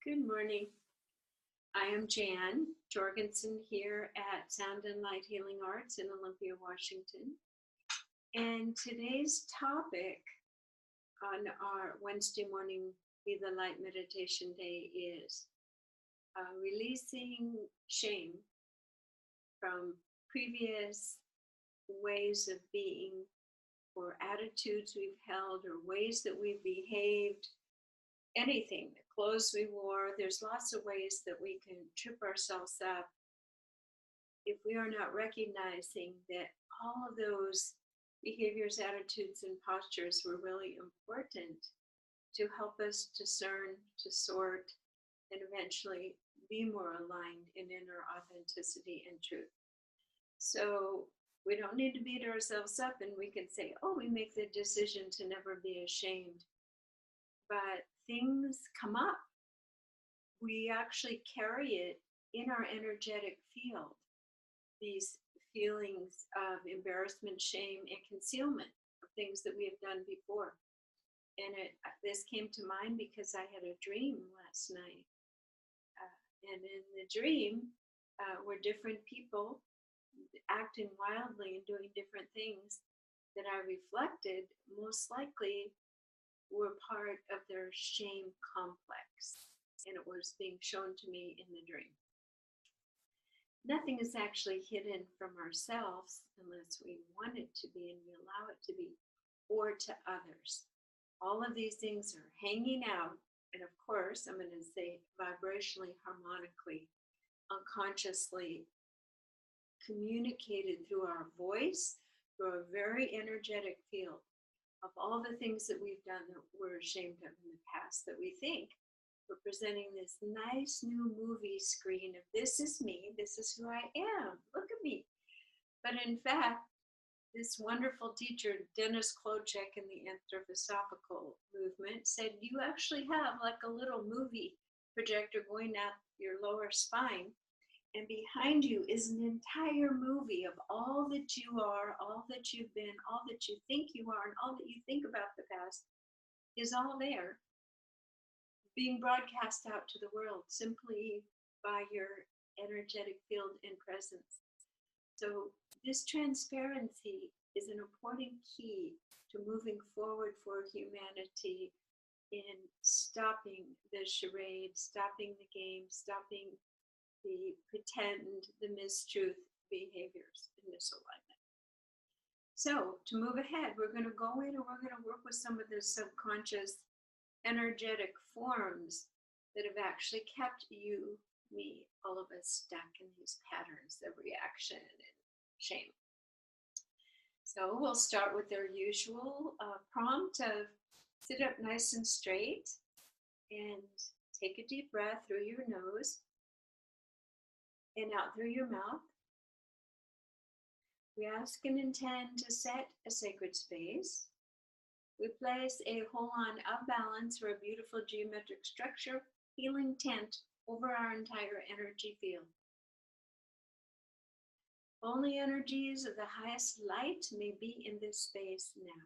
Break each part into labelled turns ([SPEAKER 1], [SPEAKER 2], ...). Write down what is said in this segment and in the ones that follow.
[SPEAKER 1] Good morning. I am Jan Jorgensen here at Sound and Light Healing Arts in Olympia, Washington. And today's topic on our Wednesday morning Be the Light Meditation Day is releasing shame from previous ways of being or attitudes we've held or ways that we've behaved. Anything, the clothes we wore, there's lots of ways that we can trip ourselves up if we are not recognizing that all of those behaviors, attitudes, and postures were really important to help us discern, to sort, and eventually be more aligned in inner authenticity and truth. So we don't need to beat ourselves up, and we can say, oh, we make the decision to never be ashamed. But things come up. We actually carry it in our energetic field, these feelings of embarrassment, shame, and concealment of things that we have done before. And this came to mind because I had a dream last night. And in the dream were different people acting wildly and doing different things that I reflected most likely were part of their shame complex, and it was being shown to me in the dream. Nothing is actually hidden from ourselves unless we want it to be and we allow it to be, or to others. All of these things are hanging out, and of course, I'm going to say vibrationally, harmonically, unconsciously communicated through our voice, through a very energetic field of all the things that we've done that we're ashamed of in the past, that we think we're presenting this nice new movie screen of this is me, this is who I am, look at me. But in fact, this wonderful teacher, Dennis Klocek in the anthroposophical movement, said you actually have like a little movie projector going out your lower spine, and behind you is an entire movie of all that you are, all that you've been, all that you think you are, and all that you think about the past is all there, being broadcast out to the world simply by your energetic field and presence. So this transparency is an important key to moving forward for humanity in stopping the charade, stopping the game, stopping the pretend, the mistruth behaviors in misalignment. So to move ahead, we're going to go in and we're going to work with some of the subconscious energetic forms that have actually kept you, me, all of us stuck in these patterns of reaction and shame. So we'll start with their usual prompt of sit up nice and straight and take a deep breath through your nose and out through your mouth. We ask and intend to set a sacred space. We place a hold-on of balance or a beautiful geometric structure, healing tent over our entire energy field. Only energies of the highest light may be in this space now.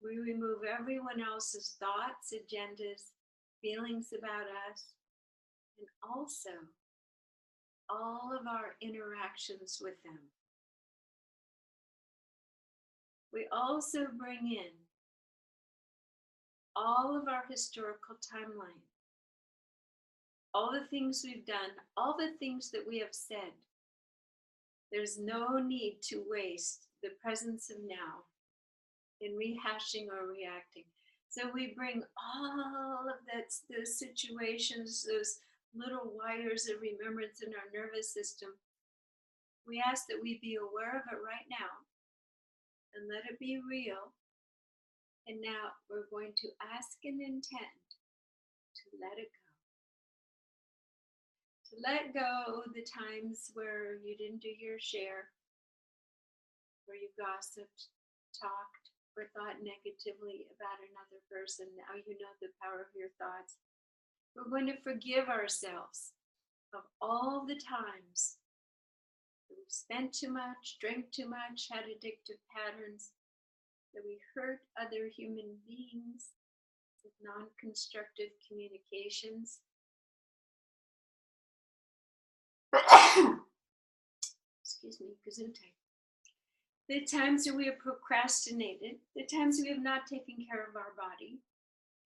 [SPEAKER 1] We remove everyone else's thoughts, agendas, feelings about us, and also all of our interactions with them. We also bring in all of our historical timeline, all the things we've done, all the things that we have said. There's no need to waste the presence of now in rehashing or reacting. So we bring all of those situations, those little wires of remembrance in our nervous system. We ask that we be aware of it right now and let it be real. And now we're going to ask and intend to let it go. To let go the times where you didn't do your share, where you gossiped, talked, or thought negatively about another person. Now you know the power of your thoughts. We're going to forgive ourselves of all the times that we spent too much, drank too much, had addictive patterns, that we hurt other human beings, non-constructive communications. Excuse me, Gesundheit. The times that we have procrastinated, the times we have not taken care of our body.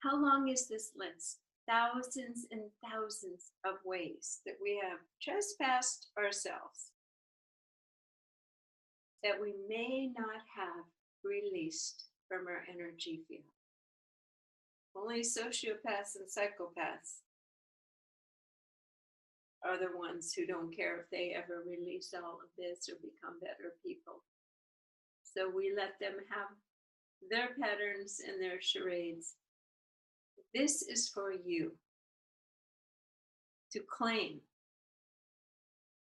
[SPEAKER 1] How long is this list? Thousands and thousands of ways that we have trespassed ourselves that we may not have released from our energy field. Only sociopaths and psychopaths are the ones who don't care if they ever release all of this or become better people. So we let them have their patterns and their charades. This is for you to claim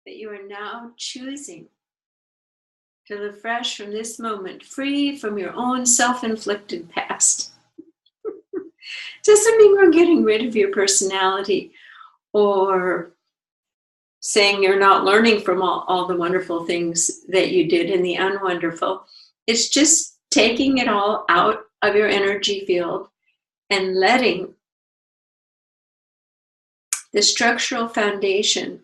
[SPEAKER 1] that you are now choosing to live fresh from this moment, free from your own self-inflicted past. Doesn't mean we're getting rid of your personality or saying you're not learning from all the wonderful things that you did and the unwonderful. It's just taking it all out of your energy field and letting the structural foundation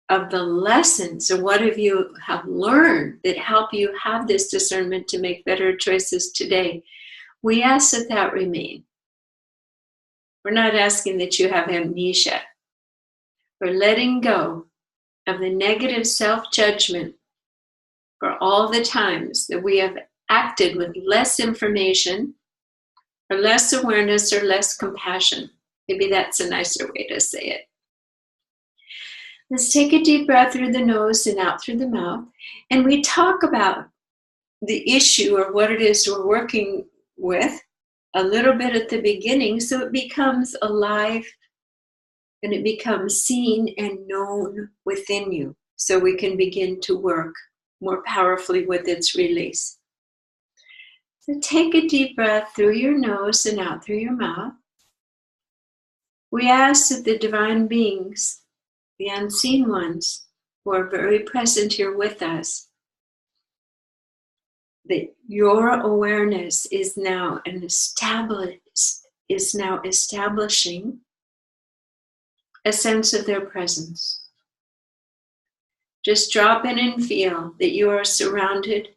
[SPEAKER 1] of the lessons of what have you have learned that help you have this discernment to make better choices today. We ask that that remain. We're not asking that you have amnesia. We're letting go of the negative self-judgment for all the times that we have acted with less information or less awareness or less compassion. Maybe that's a nicer way to say it. Let's take a deep breath through the nose and out through the mouth. And we talk about the issue or what it is we're working with a little bit at the beginning so it becomes alive and it becomes seen and known within you so we can begin to work more powerfully with its release. So take a deep breath through your nose and out through your mouth. We ask that the divine beings, the unseen ones who are very present here with us, that your awareness is now establishing a sense of their presence. Just drop in and feel that you are surrounded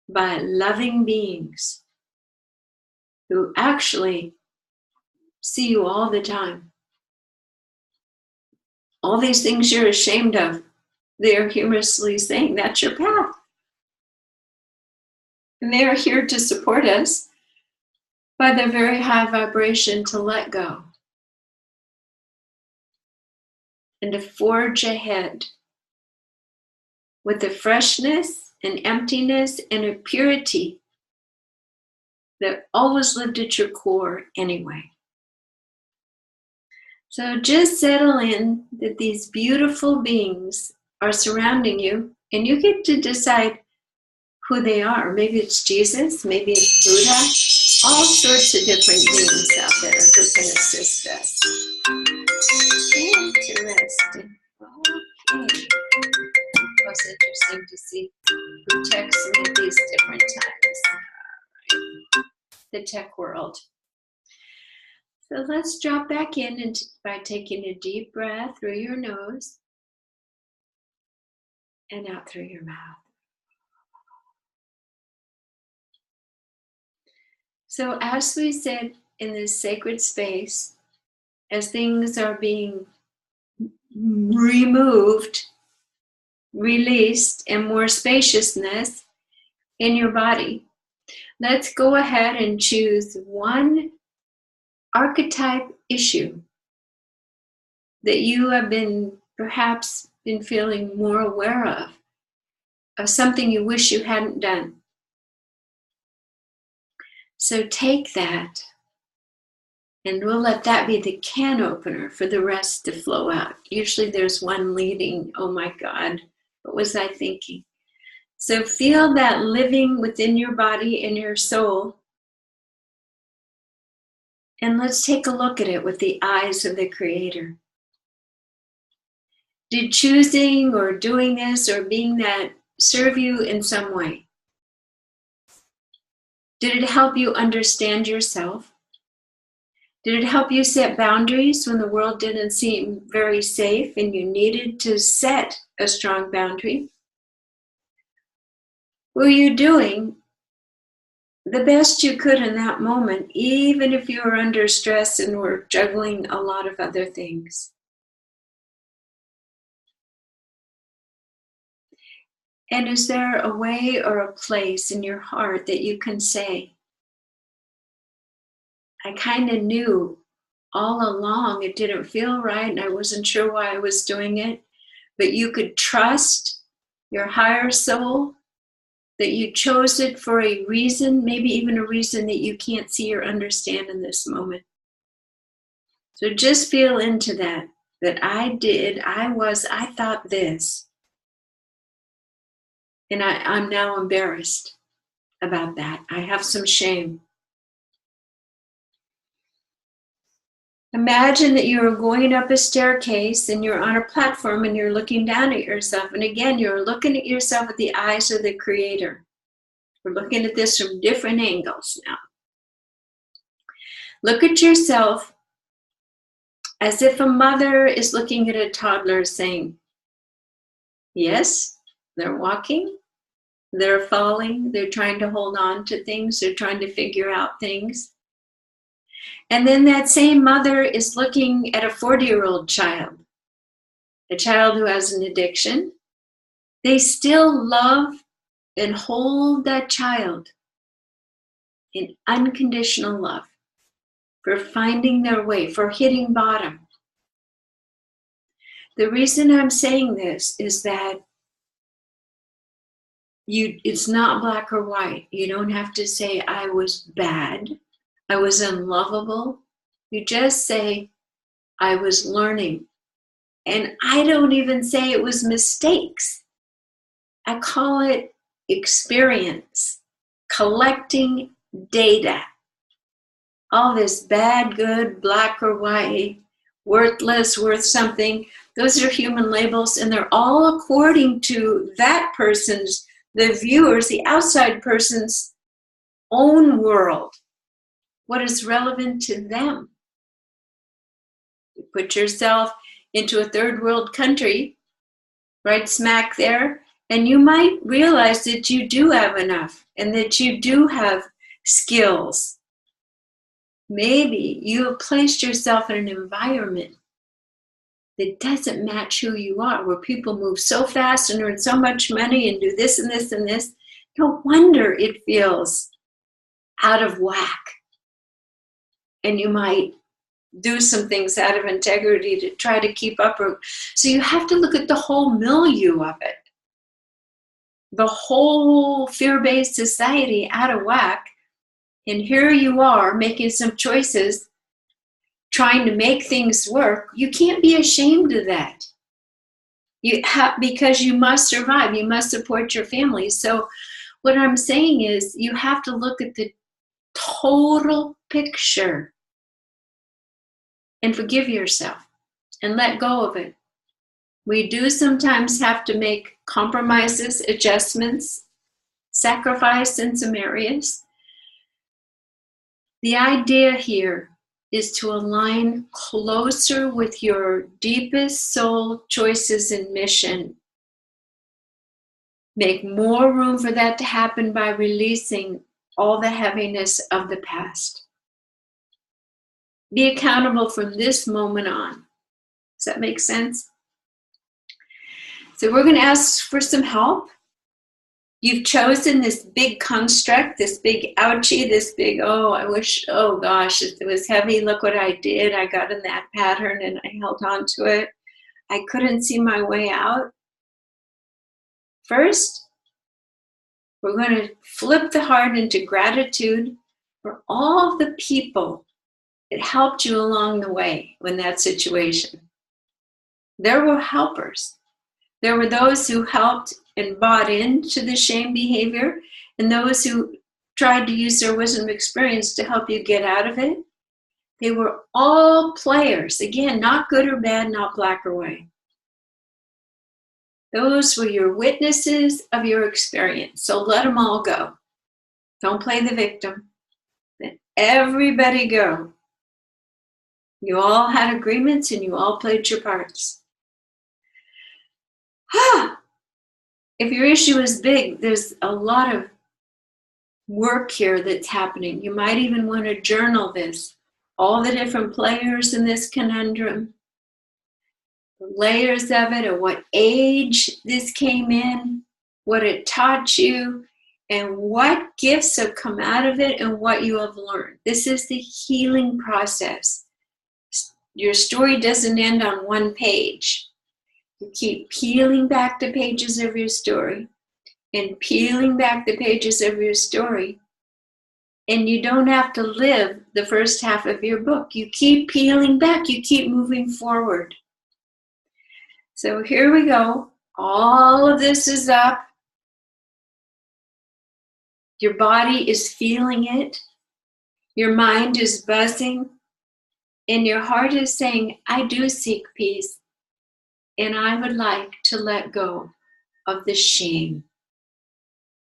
[SPEAKER 1] by loving beings who actually see you all the time. All these things you're ashamed of, they are humorously saying that's your path. And they are here to support us by their very high vibration to let go and to forge ahead with a freshness and emptiness and a purity that always lived at your core anyway. So just settle in that these beautiful beings are surrounding you, and you get to decide who they are. Maybe it's Jesus, maybe it's Buddha, all sorts of different beings out there who can assist us. Interesting. Okay. It was interesting to see who texts me at these different times. All right. The tech world. So let's drop back in by taking a deep breath through your nose and out through your mouth. So as we sit in this sacred space, as things are being removed, released, and more spaciousness in your body, let's go ahead and choose one archetype issue that you have perhaps been feeling more aware of something you wish you hadn't done. So take that, and we'll let that be the can opener for the rest to flow out. Usually there's one leading, oh my God, what was I thinking? So feel that living within your body and your soul. And let's take a look at it with the eyes of the Creator. Did choosing or doing this or being that serve you in some way? Did it help you understand yourself? Did it help you set boundaries when the world didn't seem very safe and you needed to set a strong boundary? Were you doing the best you could in that moment, even if you were under stress and were juggling a lot of other things? And is there a way or a place in your heart that you can say, I kind of knew all along it didn't feel right and I wasn't sure why I was doing it, but you could trust your higher soul, that you chose it for a reason, maybe even a reason that you can't see or understand in this moment. So just feel into that I thought this. And I'm now embarrassed about that. I have some shame. Imagine that you're going up a staircase and you're on a platform and you're looking down at yourself. And again, you're looking at yourself with the eyes of the Creator. We're looking at this from different angles now. Look at yourself as if a mother is looking at a toddler saying, yes, they're walking, they're falling, they're trying to hold on to things, they're trying to figure out things. And then that same mother is looking at a 40-year-old child, a child who has an addiction. They still love and hold that child in unconditional love for finding their way, for hitting bottom. The reason I'm saying this is that it's not black or white. You don't have to say, I was bad, I was unlovable. You just say, I was learning. And I don't even say it was mistakes. I call it experience, collecting data. All this bad, good, black or white, worthless, worth something, those are human labels, and they're all according to that person's, the viewer's, the outside person's own world. What is relevant to them? You put yourself into a third world country, right smack there, and you might realize that you do have enough and that you do have skills. Maybe you have placed yourself in an environment that doesn't match who you are, where people move so fast and earn so much money and do this and this and this. No wonder it feels out of whack. And you might do some things out of integrity to try to keep up. So you have to look at the whole milieu of it. The whole fear-based society out of whack. And here you are making some choices, trying to make things work. You can't be ashamed of that. Because you must survive. You must support your family. So what I'm saying is you have to look at the total picture and forgive yourself and let go of it. We do sometimes have to make compromises, adjustments, sacrifice in some areas. The idea here is to align closer with your deepest soul choices and mission. Make more room for that to happen by releasing all the heaviness of the past. Be accountable from this moment on. Does that make sense? So we're going to ask for some help. You've chosen this big construct, this big ouchie, this big, oh gosh, it was heavy. Look what I did. I got in that pattern and I held on to it. I couldn't see my way out. First, we're going to flip the heart into gratitude for all of the people that helped you along the way in that situation. There were helpers. There were those who helped and bought into the shame behavior, and those who tried to use their wisdom of experience to help you get out of it. They were all players. Again, not good or bad, not black or white. Those were your witnesses of your experience. So let them all go. Don't play the victim. Let everybody go. You all had agreements and you all played your parts. If your issue is big, there's a lot of work here that's happening. You might even want to journal this. All the different players in this conundrum, the layers of it, at what age this came in, what it taught you, and what gifts have come out of it and what you have learned. This is the healing process. Your story doesn't end on one page. You keep peeling back the pages of your story and peeling back the pages of your story. And you don't have to live the first half of your book. You keep peeling back, you keep moving forward. So here we go. All of this is up. Your body is feeling it. Your mind is buzzing. And your heart is saying, I do seek peace. And I would like to let go of the shame.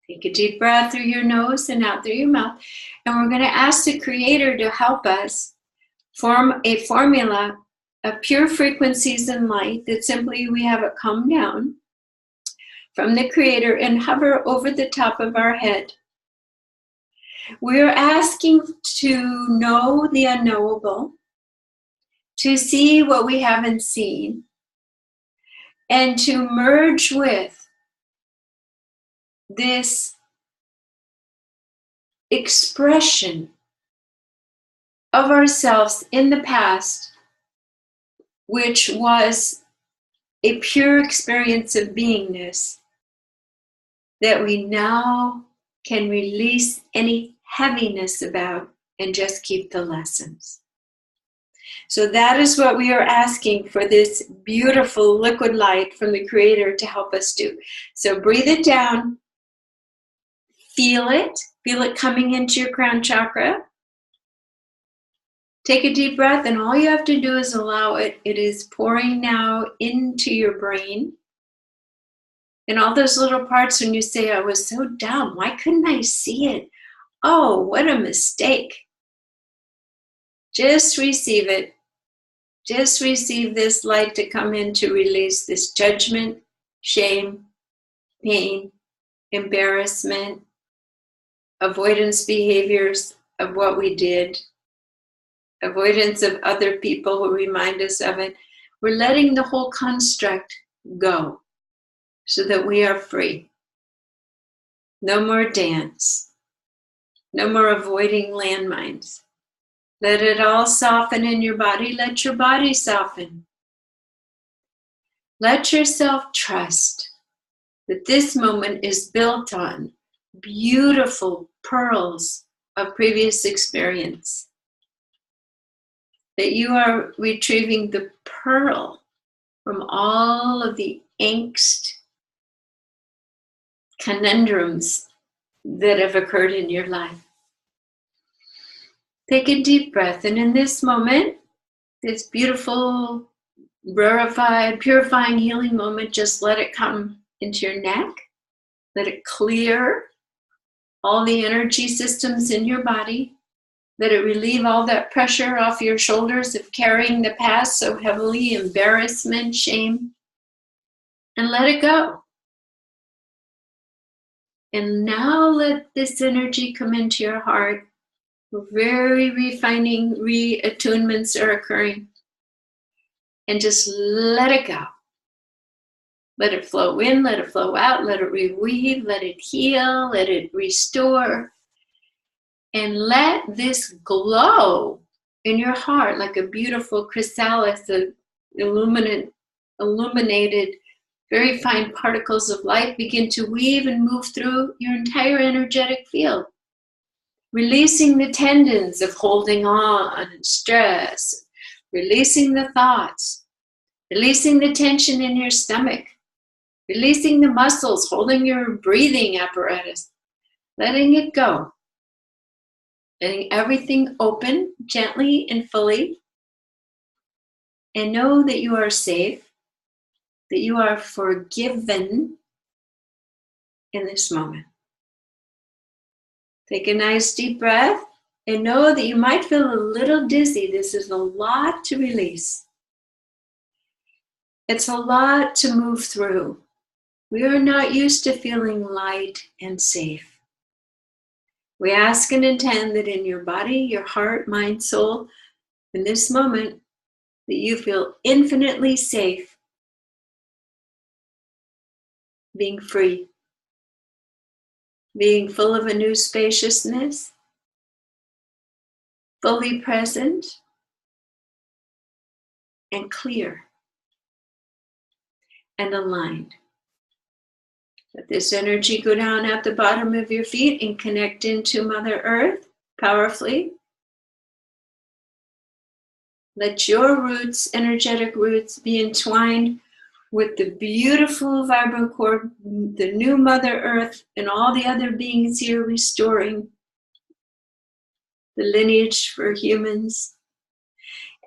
[SPEAKER 1] Take a deep breath through your nose and out through your mouth. And we're going to ask the Creator to help us form a formula of pure frequencies and light that simply we have it come down from the Creator and hover over the top of our head. We're asking to know the unknowable, to see what we haven't seen, and to merge with this expression of ourselves in the past, which was a pure experience of beingness, that we now can release any heaviness about and just keep the lessons. So that is what we are asking for this beautiful liquid light from the Creator to help us do. So breathe it down, feel it coming into your crown chakra. Take a deep breath, and all you have to do is allow it. It is pouring now into your brain. And all those little parts when you say, I was so dumb, why couldn't I see it? Oh, what a mistake. Just receive it. Just receive this light to come in to release this judgment, shame, pain, embarrassment, avoidance behaviors of what we did, avoidance of other people who remind us of it. We're letting the whole construct go so that we are free. No more dance. No more avoiding landmines. Let it all soften in your body. Let your body soften. Let yourself trust that this moment is built on beautiful pearls of previous experience. That you are retrieving the pearl from all of the angst, conundrums that have occurred in your life. Take a deep breath, and in this moment, this beautiful, rarefied, purifying, healing moment, just let it come into your neck. Let it clear all the energy systems in your body. Let it relieve all that pressure off your shoulders of carrying the past so heavily, embarrassment, shame, and let it go. And now let this energy come into your heart. Very refining reattunements are occurring. And just let it go. Let it flow in, let it flow out, let it reweave, let it heal, let it restore. And let this glow in your heart like a beautiful chrysalis of illuminated, very fine particles of light begin to weave and move through your entire energetic field. Releasing the tendons of holding on and stress, releasing the thoughts, releasing the tension in your stomach, releasing the muscles holding your breathing apparatus, letting it go, letting everything open gently and fully, and know that you are safe, that you are forgiven in this moment. Take a nice deep breath. And know that you might feel a little dizzy. This is a lot to release. It's a lot to move through. We are not used to feeling light and safe. We ask and intend that in your body, your heart, mind, soul, in this moment, that you feel infinitely safe, being free, being full of a new spaciousness, fully present, and clear, and aligned. Let this energy go down at the bottom of your feet and connect into Mother Earth powerfully. Let your roots, energetic roots, be entwined with the beautiful vibrant core, the new Mother Earth, and all the other beings here restoring the lineage for humans.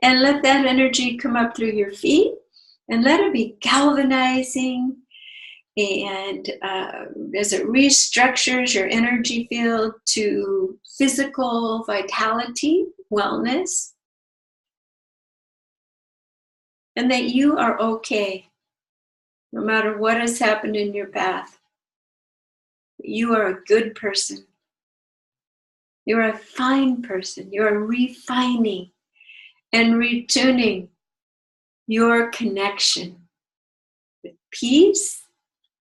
[SPEAKER 1] And let that energy come up through your feet and let it be galvanizing. And as it restructures your energy field to physical vitality, wellness, and that you are okay no matter what has happened in your path. You are a good person. You're a fine person. You're refining and retuning your connection with peace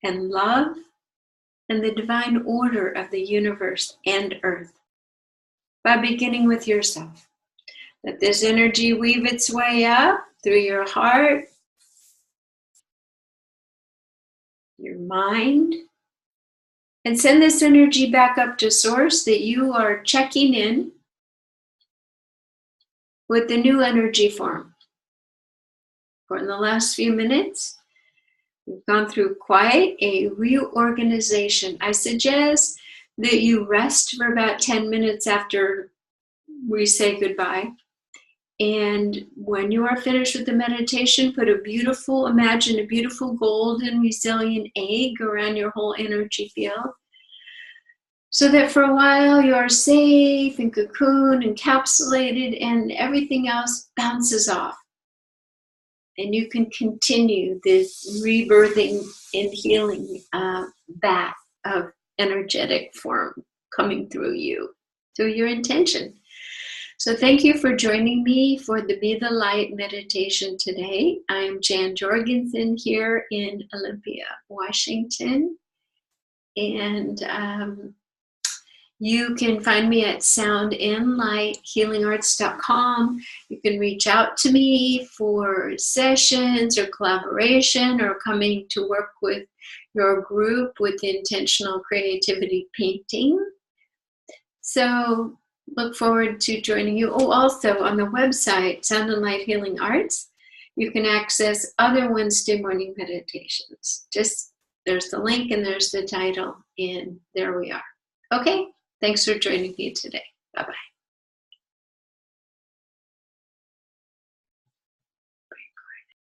[SPEAKER 1] and love and the divine order of the universe and earth by beginning with yourself. Let this energy weave its way up through your heart, your mind, and send this energy back up to source that you are checking in with the new energy form. For in the last few minutes, we've gone through quite a reorganization. I suggest that you rest for about 10 minutes after we say goodbye. And when you are finished with the meditation, imagine a beautiful golden resilient egg around your whole energy field. So that for a while you are safe and cocooned, encapsulated, and everything else bounces off. And you can continue this rebirthing and healing back of energetic form coming through you, through your intention. So thank you for joining me for the Be the Light meditation today. I'm Jan Jorgensen here in Olympia, Washington. And you can find me at soundandlighthealingarts.com. You can reach out to me for sessions or collaboration or coming to work with your group with intentional creativity painting. So look forward to joining you. Oh, also on the website, Sound and Light Healing Arts, you can access other Wednesday morning meditations. Just there's the link and there's the title, and there we are. Okay, thanks for joining me today. Bye-bye.